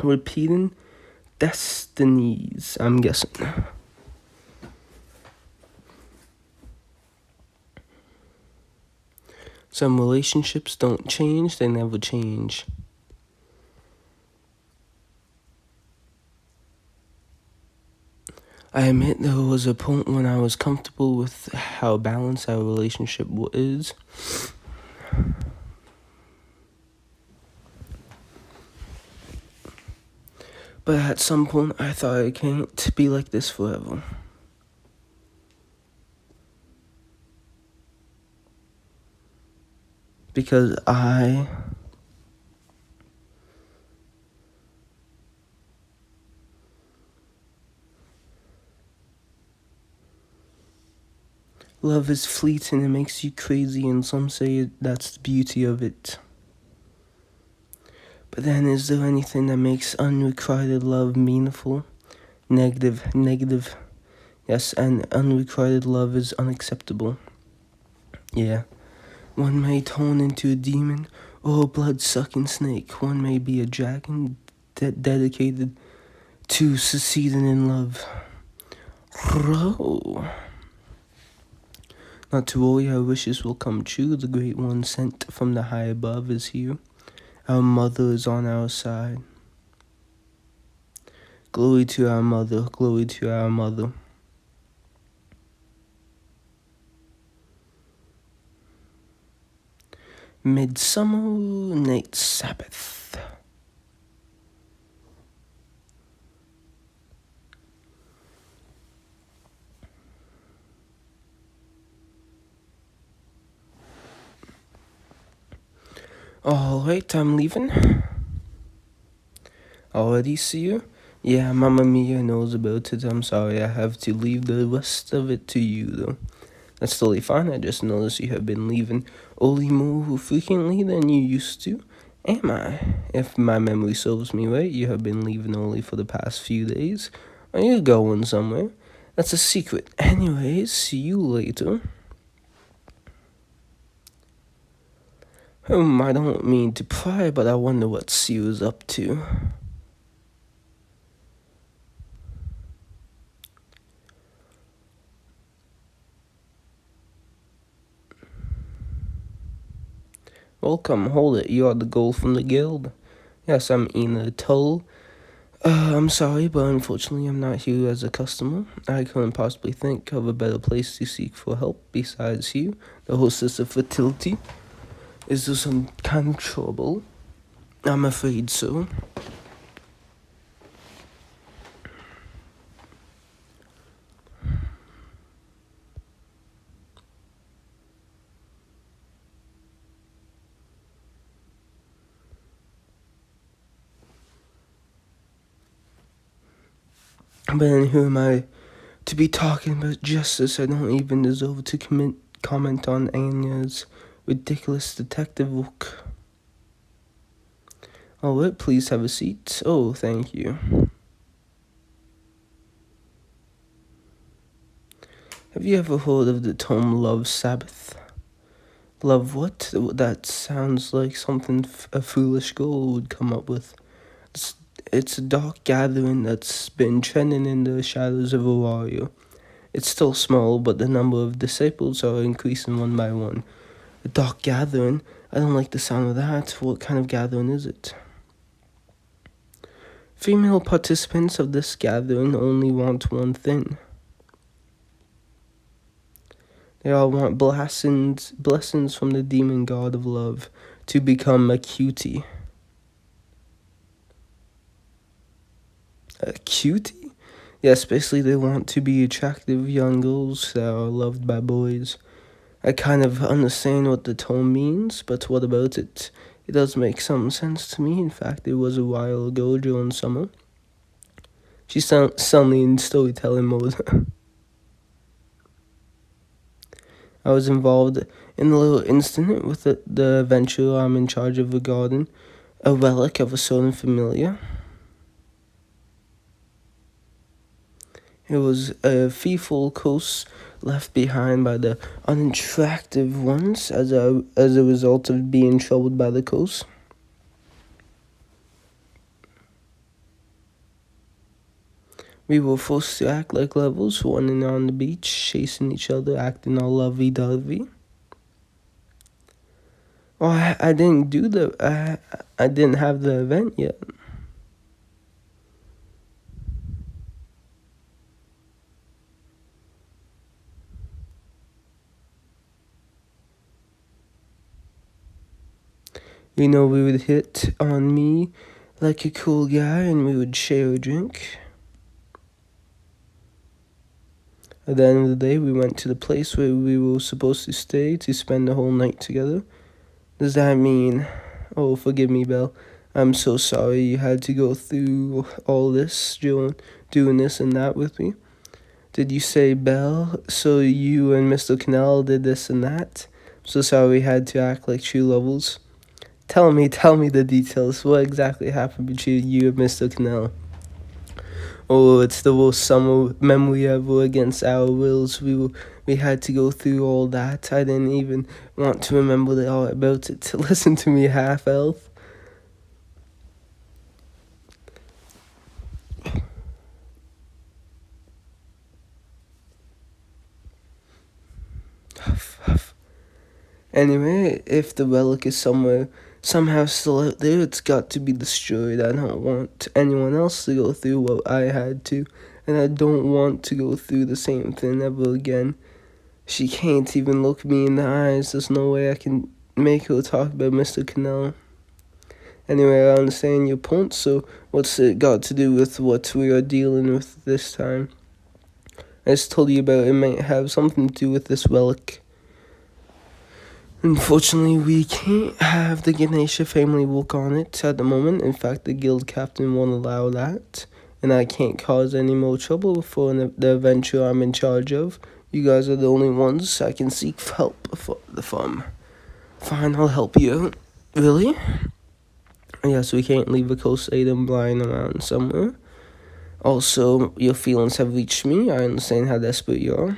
repeating destinies, I'm guessing. Some relationships don't change, they never change. I admit there was a point when I was comfortable with how balanced our relationship is. But at some point, I thought I can't be like this forever. Because love is fleeting, it makes you crazy, and some say that's the beauty of it. But then, is there anything that makes unrequited love meaningful? Negative. Yes, and unrequited love is unacceptable. Yeah. One may turn into a demon or a blood-sucking snake. One may be a dragon dedicated to succeeding in love. Not to worry, our wishes will come true. The great one sent from the high above is here. Our mother is on our side. Glory to our mother, glory to our mother. Midsummer Night's Sabbath. Alright, I'm leaving. Already see you? Yeah, Mamma Mia knows about it. I'm sorry, I have to leave the rest of it to you, though. That's totally fine. I just noticed you have been leaving only more frequently than you used to. Am I? If my memory serves me right, you have been leaving only for the past few days. Are you going somewhere? That's a secret. Anyways, see you later. I don't mean to pry, but I wonder what Sue is up to. Welcome, hold it. You are the girl from the guild. Yes, I'm Ina Tull. I'm sorry, but unfortunately I'm not here as a customer. I couldn't possibly think of a better place to seek for help besides you, the hostess of fertility. Is there some kind of trouble? I'm afraid so. But then who am I to be talking about justice? I don't even deserve to comment on Anya's ridiculous detective work. Alright, please have a seat. Oh, thank you. Have you ever heard of the term love Sabbath? Love what? That sounds like something a foolish girl would come up with. It's a dark gathering that's been trending in the shadows of a warrior. It's still small, but the number of disciples are increasing one by one. A dark gathering? I don't like the sound of that. What kind of gathering is it? Female participants of this gathering only want one thing. They all want blessings from the demon god of love to become a cutie. A cutie? Yes, basically they want to be attractive young girls that are loved by boys. I kind of understand what the term means, but what about it? It does make some sense to me. In fact, it was a while ago during summer. She's suddenly in storytelling mode. I was involved in a little incident with the venture I'm in charge of regarding a relic of a certain familiar. It was a fearful curse left behind by the unattractive ones as a result of being troubled by the curse. We were forced to act like lovers, running on the beach, chasing each other, acting all lovey-dovey. Oh, I didn't do I didn't have the event yet. We would hit on me like a cool guy and we would share a drink. At the end of the day, we went to the place where we were supposed to stay to spend the whole night together. Does that mean... Oh, forgive me, Belle. I'm so sorry you had to go through all this, doing this and that with me. Did you say, Belle? So you and Mr. Cannell did this and that? So sorry we had to act like true lovers. Tell me the details. What exactly happened between you and Mr. Cannell? Oh, it's the worst summer memory ever against our wills. We had to go through all that. I didn't even want to remember all about it. To listen to me, half-elf. Anyway, if the relic is somehow still out there, it's got to be destroyed. I don't want anyone else to go through what I had to, and I don't want to go through the same thing ever again. She can't even look me in the eyes. There's no way I can make her talk about Mr. Cannell. Anyway, I understand your point, so what's it got to do with what we are dealing with this time? I just told you about it might have something to do with this relic. Unfortunately, we can't have the Ganesha family work on it at the moment. In fact, the guild captain won't allow that. And I can't cause any more trouble for the adventure I'm in charge of. You guys are the only ones I can seek help for the farm. Fine, I'll help you out. Really? Yes, we can't leave a Crusader lying around somewhere. Also, your feelings have reached me. I understand how desperate you are.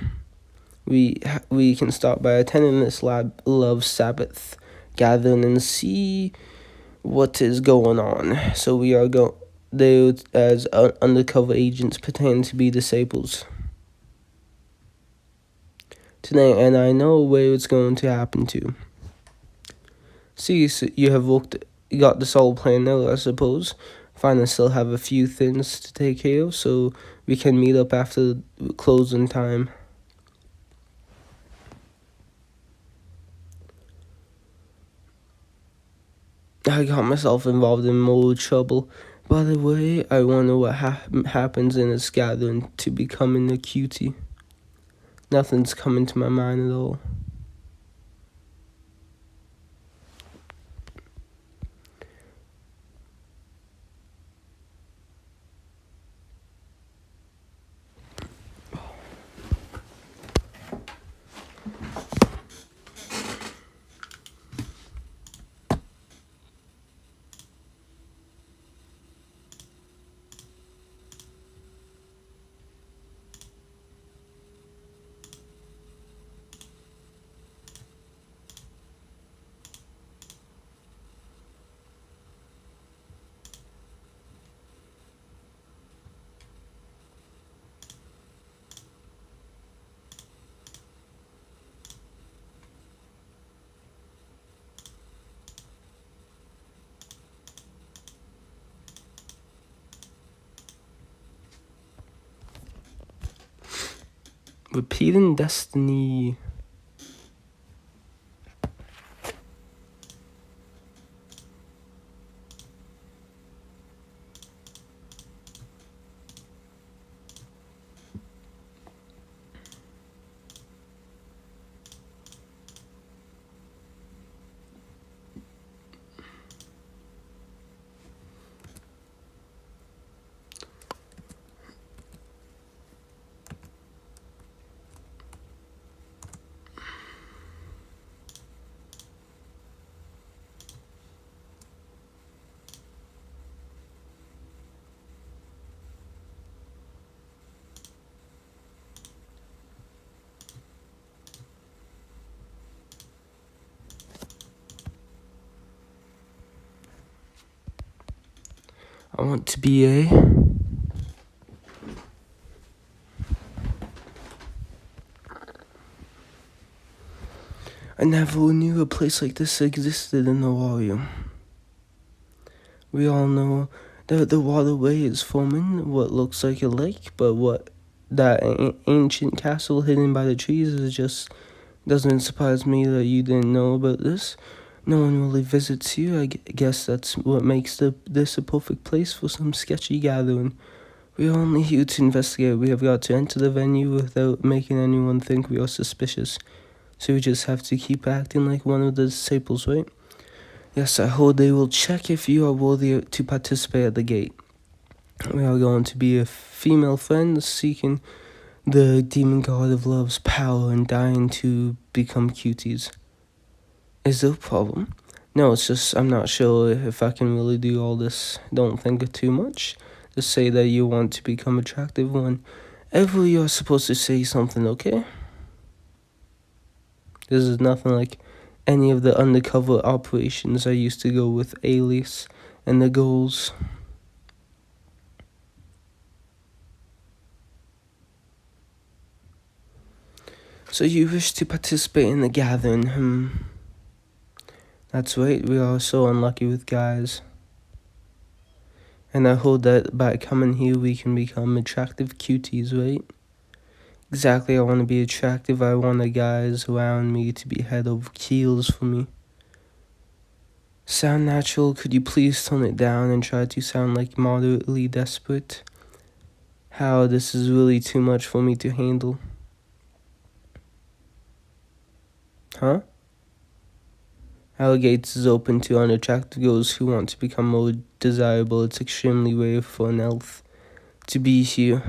We can start by attending this love Sabbath gathering and see what is going on. So we are there as undercover agents pretending to be disciples tonight, and I know where it's going to happen to. See, so you have got this all planned out, I suppose. Fine, I still have a few things to take care of, so we can meet up after closing time. I got myself involved in more trouble. By the way, I wonder what happens in this gathering to becoming a cutie. Nothing's coming to my mind at all. Repeating destiny. I want to be a I never knew a place like this existed in the warrior. We all know that the waterway is forming what looks like a lake, but what that ancient castle hidden by the trees is just doesn't surprise me that you didn't know about this. No one really visits here. I guess that's what makes this a perfect place for some sketchy gathering. We're only here to investigate. We have got to enter the venue without making anyone think we are suspicious. So we just have to keep acting like one of the disciples, right? Yes, I hope they will check if you are worthy to participate at the gate. We are going to be a female friend seeking the demon god of love's power and dying to become cuties. Is there a problem? No, it's just I'm not sure if I can really do all this. Don't think it too much. Just say that you want to become attractive whenever you're supposed to say something, okay? This is nothing like any of the undercover operations I used to go with Alias and the girls. So you wish to participate in the gathering, That's right, we are so unlucky with guys. And I hope that by coming here we can become attractive cuties, right? Exactly, I want to be attractive. I want the guys around me to be head over heels for me. Sound natural? Could you please tone it down and try to sound like moderately desperate? How this is really too much for me to handle. Huh? Our gates is open to unattractive girls who want to become more desirable. It's extremely rare for an elf to be here.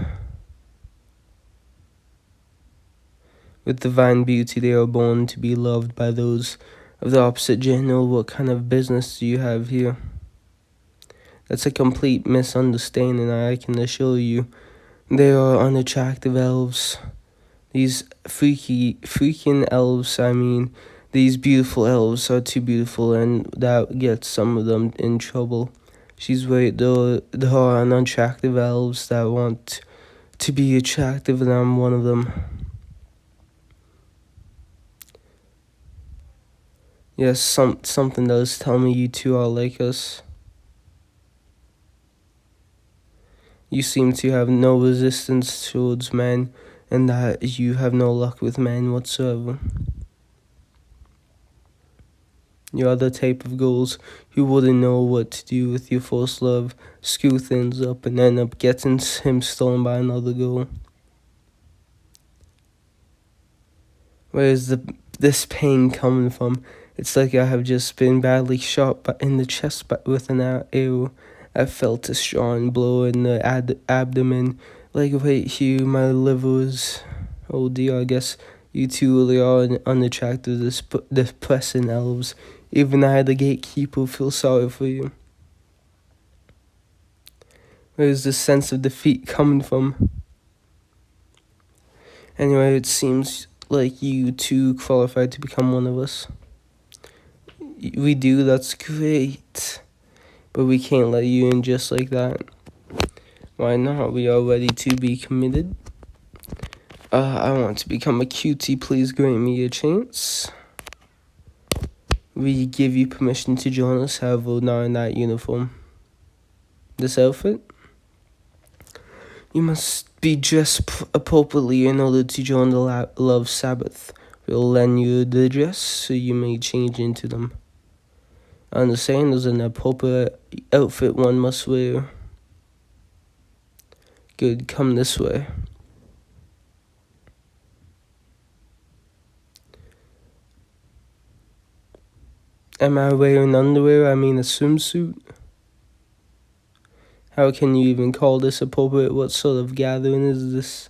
With divine beauty, they are born to be loved by those of the opposite gender. What kind of business do you have here? That's a complete misunderstanding, I can assure you. They are unattractive elves. These freaking elves, these beautiful elves are too beautiful, and that gets some of them in trouble. She's right, there are unattractive elves that want to be attractive, and I'm one of them. Yes, something does tell me you two are like us. You seem to have no resistance towards men, and that you have no luck with men whatsoever. You are the type of girls who wouldn't know what to do with your first love, screw things up, and end up getting him stolen by another girl. Where is this pain coming from? It's like I have just been badly shot in the chest with an arrow. I felt a strong blow in the abdomen, like right here, my liver is... Oh dear, I guess you two really are unattractive, depressing elves. Even I, the gatekeeper, feel sorry for you. Where is this sense of defeat coming from? Anyway, it seems like you two qualified to become one of us. We do, that's great. But we can't let you in just like that. Why not? We are ready to be committed. I want to become a cutie. Please grant me a chance. We give you permission to join us, however, not in that uniform. This outfit? You must be dressed appropriately in order to join the Love Sabbath. We'll lend you the dress so you may change into them. I understand there's an appropriate outfit one must wear. Good, come this way. Am I wearing underwear? I mean a swimsuit? How can you even call this appropriate? What sort of gathering is this?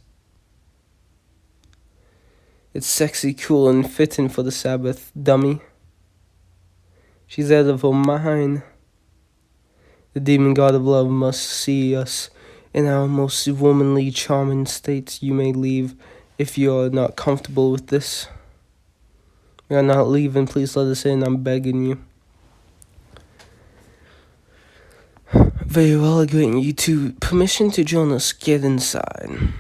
It's sexy, cool, and fitting for the Sabbath, dummy. She's out of her mind. The demon god of love must see us in our most womanly, charming state. You may leave if you are not comfortable with this. We are not leaving. Please let us in. I'm begging you. Very well, I grant you to permission to join us. Get inside.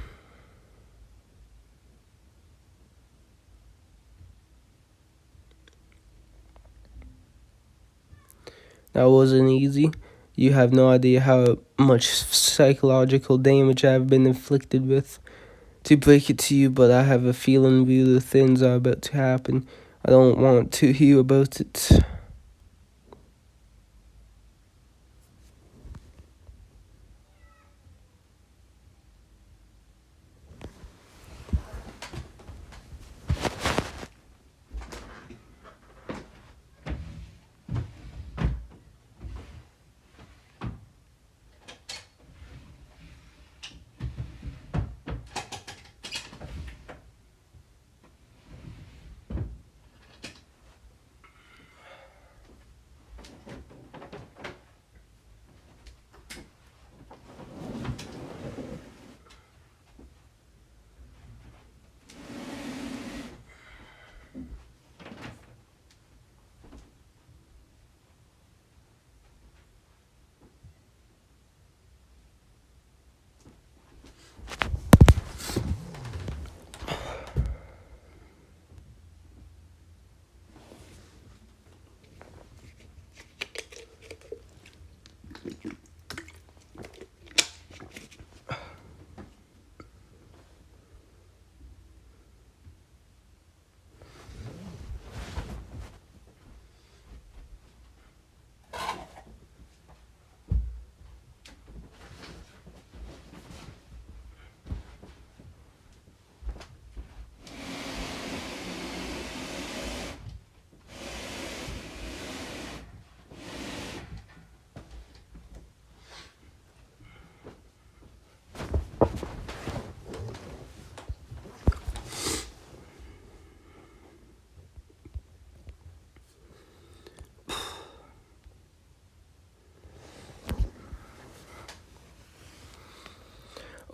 That wasn't easy. You have no idea how much psychological damage I've been inflicted with. To break it to you, but I have a feeling real things are about to happen. I don't want to hear about it.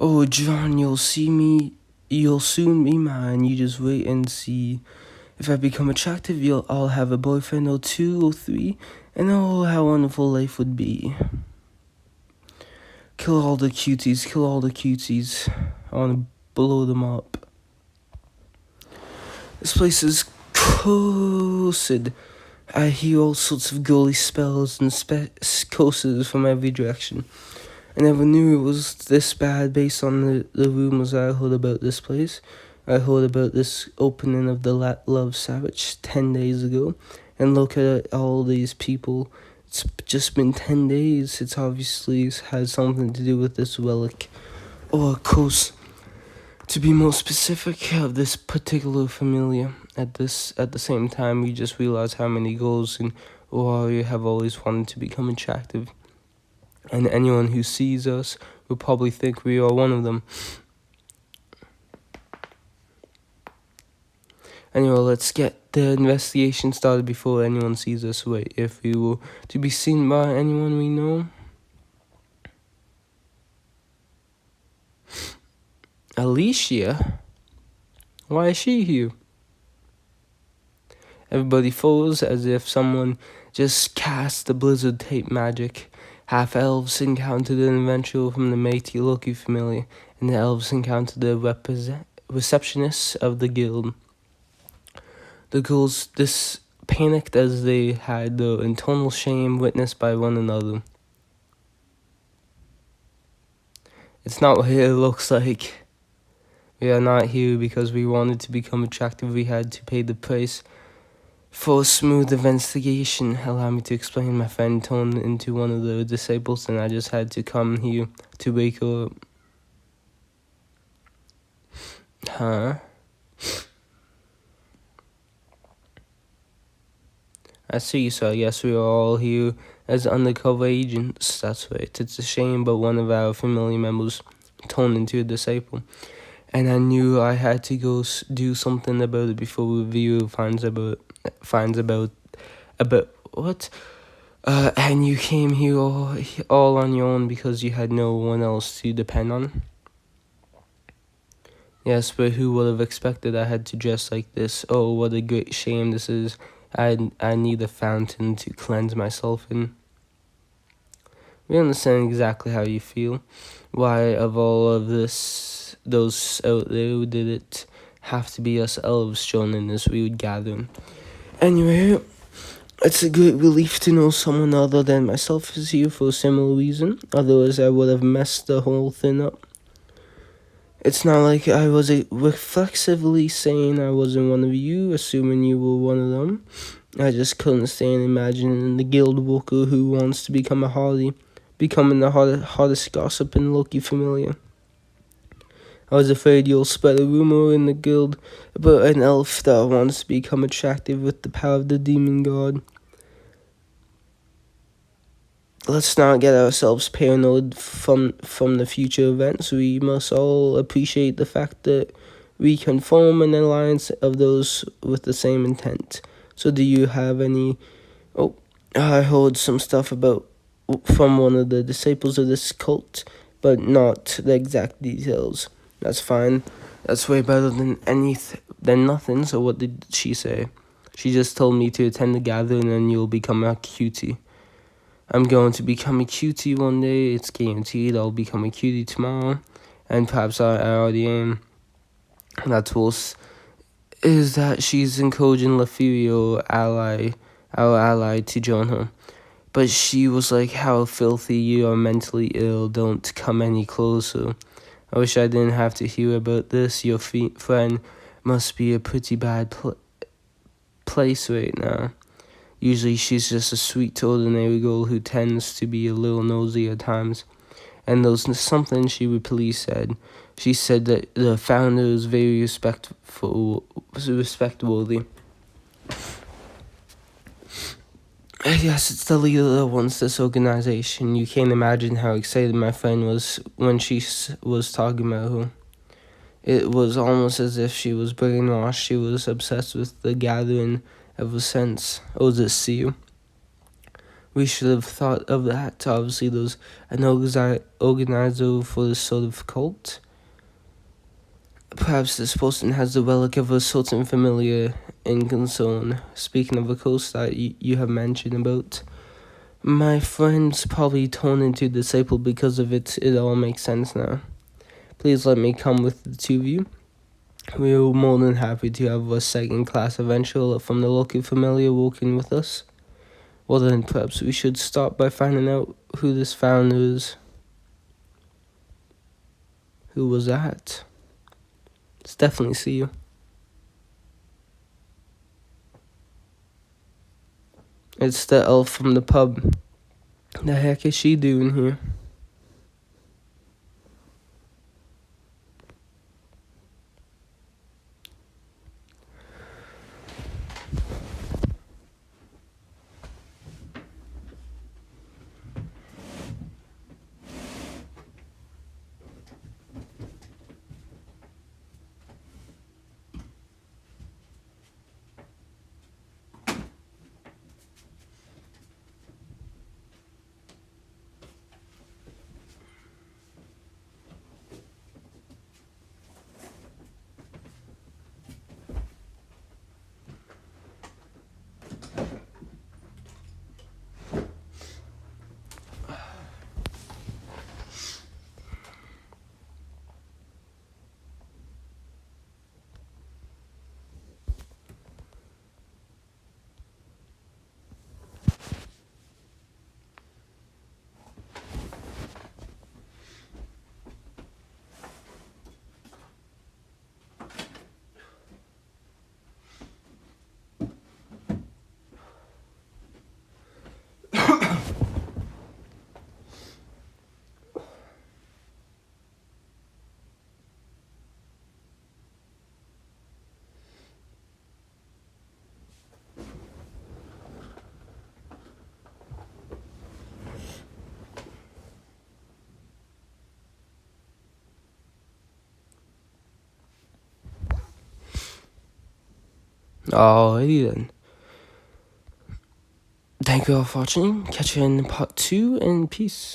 Oh, John, you'll soon be mine. You just wait and see. If I become attractive, I'll have a boyfriend or two or three, and oh, how wonderful life would be. Kill all the cuties, kill all the cuties. I want to blow them up. This place is cursed. I hear all sorts of ghoulish spells and curses from every direction. I never knew it was this bad based on the rumors I heard about this place. I heard about this opening of the Love Savage 10 days ago. And look at all these people. It's just been 10 days. It's obviously had something to do with this relic. Or a curse. To be more specific, of this particular familiar. At the same time, we just realize how many girls in Ohio have always wanted to become attractive. And anyone who sees us will probably think we are one of them. Anyway, let's get the investigation started before anyone sees us. Wait, if we were to be seen by anyone we know? Alicia? Why is she here? Everybody froze as if someone just cast the blizzard tape magic. Half-elves encountered an adventurer from the Métis Loki familiar, and the elves encountered the receptionists of the guild. The girls panicked as they had their internal shame witnessed by one another. It's not what it looks like. We are not here because we wanted to become attractive. We had to pay the price. For a smooth investigation, allow me to explain. My friend turned into one of the disciples, and I just had to come here to wake her up. Huh? I see, so I guess we are all here as undercover agents. That's right. It's a shame, but one of our family members turned into a disciple. And I knew I had to go do something about it before reviewer finds about what? And you came here all on your own because you had no one else to depend on? Yes, but who would have expected I had to dress like this? Oh, what a great shame this is. I need a fountain to cleanse myself in. We understand exactly how you feel. Why, of all of those out there, did it have to be us elves joining this weird gathering? Anyway, It's a great relief to know someone other than myself is here for a similar reason. Otherwise, I would have messed the whole thing up. It's not like I was reflexively saying I wasn't one of you, assuming you were one of them. I just couldn't stand imagining the guild worker who wants to become a hottie, becoming the hottest gossip in Loki familiar. I was afraid you'll spread a rumor in the guild about an elf that wants to become attractive with the power of the demon god. Let's not get ourselves paranoid from the future events. We must all appreciate the fact that we can form an alliance of those with the same intent. So do you have any... Oh, I heard some stuff about from one of the disciples of this cult, but not the exact details. That's fine. That's way better than nothing. So what did she say? She just told me to attend the gathering and you'll become a cutie. I'm going to become a cutie one day. It's guaranteed. I'll become a cutie tomorrow. And perhaps I already am. That's worse. Is that she's encouraging Lafurio, our ally, to join her. But she was like, how filthy, you are mentally ill. Don't come any closer. I wish I didn't have to hear about this. Your friend must be a pretty bad place right now. Usually she's just a sweet, ordinary girl who tends to be a little nosy at times. And there was something she repeatedly said. She said that the founder is very respectworthy. I guess it's the leader that runs this organization. You can't imagine how excited my friend was when she was talking about her. It was almost as if she was brainwashed. She was obsessed with the gathering ever since. Oh, this you? We should have thought of that. Obviously, there's an organizer for this sort of cult. Perhaps this person has the relic of a certain familiar in concern. Speaking of a cult that you have mentioned about, my friend's probably turned into a disciple because of it. It all makes sense now. Please let me come with the two of you. We are more than happy to have a second-class adventurer from the local familiar working with us. Well then, perhaps we should start by finding out who this founder is. Who was that? Let's definitely see you. It's the elf from the pub. The heck is she doing here? Alrighty then. Thank you all for watching. Catch you in part 2 and peace.